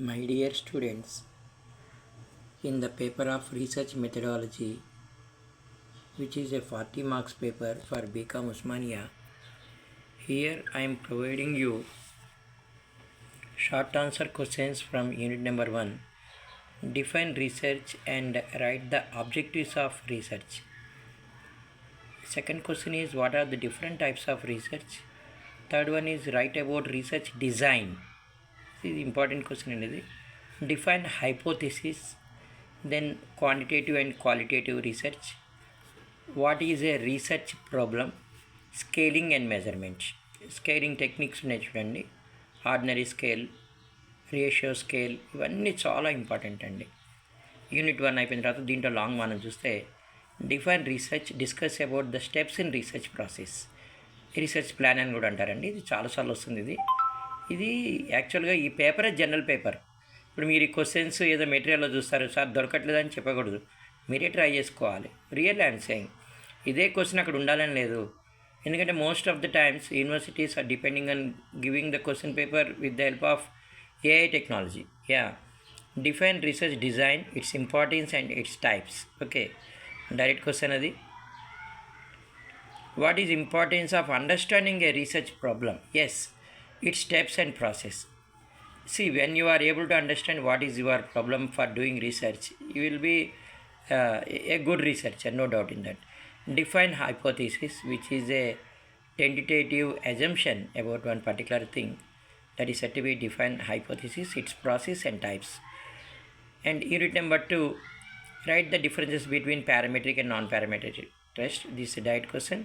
My dear students, in the paper of research methodology, which is a 40 marks paper for BCom Osmania, here I am providing you short answer questions from unit number 1. Define research and write the objectives of research. Second question is, what are the different types of research? Third one is, write about research design. This is important question. Define hypothesis. Then quantitative and qualitative research. What is a research problem? Scaling and measurement. Scaling techniques ఉన్నాయి చూడండి. Ordinary scale, ratio scale, ఇవన్నీ చాలా important అండి. Unit 1 అయిపోయిన తర్వాత దీంట్లో long మనం చూస్తే define research, discuss about the steps in research process. Research plan అని కూడా అంటారండి. ఇది చాలాసార్లు వస్తుంది. ఇది యాక్చువల్గా ఈ పేపరే జనరల్ పేపర్. ఇప్పుడు మీరు ఈ క్వశ్చన్స్ ఏదో మెటీరియల్లో చూస్తారు, సార్ దొరకట్లేదని చెప్పకూడదు, మీరే ట్రై చేసుకోవాలి. రియల్ ఐఎమ్ సేయింగ్, ఇదే క్వశ్చన్ అక్కడ ఉండాలని లేదు. ఎందుకంటే most of the times universities are depending on giving the question paper with the help of AI technology. Define research design, its importance and its types. Okay, direct question అది. What is importance of understanding a research problem? Yes, its steps and process. See, when you are able to understand what is your problem for doing research, you will be a good researcher, no doubt in that. Define hypothesis, which is a tentative assumption about one particular thing. That is said to be define hypothesis, its process and types. And unit number 2, write the differences between parametric and non-parametric test. This is a direct question.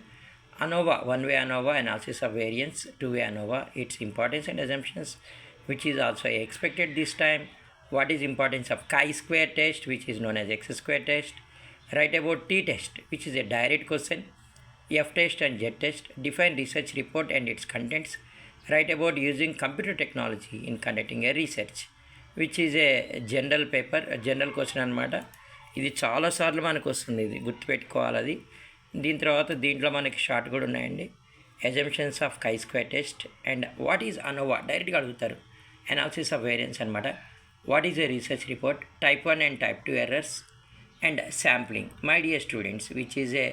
ANOVA, one-way ANOVA, analysis of variance, two-way ANOVA, its importance and assumptions, which is also expected this time. What is importance of chi-square test, which is known as x-square test. Write about t-test, which is a direct question. F-test and Z-test. Define research report and its contents. Write about using computer technology in conducting a research, which is a general paper, a general question అనమాట. ఇది చాలాసార్లు మనకు వస్తుంది, ఇది గుర్తుపెట్టుకోవాలి. అది దీని తర్వాత దీంట్లో మనకి షార్ట్ కూడా ఉన్నాయండి. Assumptions of chi square test and what is ANOVA డైరెక్ట్గా అడుగుతారు. అనాలిసిస్ ఆఫ్ వేరియన్స్ అనమాట. What is a research report, type 1 and type 2 errors and sampling. My dear students, which is a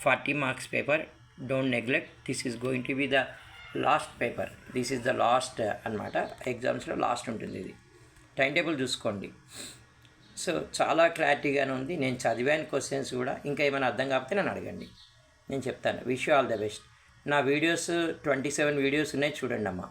40 marks paper. Don't neglect, this is going to be the last paper. This is the last అనమాట. ఎగ్జామ్స్లో last ఉంటుంది ఇది. Time table చూసుకోండి. So చాలా క్లారిటీగానే ఉంది. నేను చదివాను questions కూడా. ఇంకా ఏమైనా అర్థం కాకపోతే నన్ను అడగండి, నేను చెప్తాను. Wish you all the best. నా వీడియోస్ 27 వీడియోస్ ఉన్నాయి, చూడండి అమ్మా.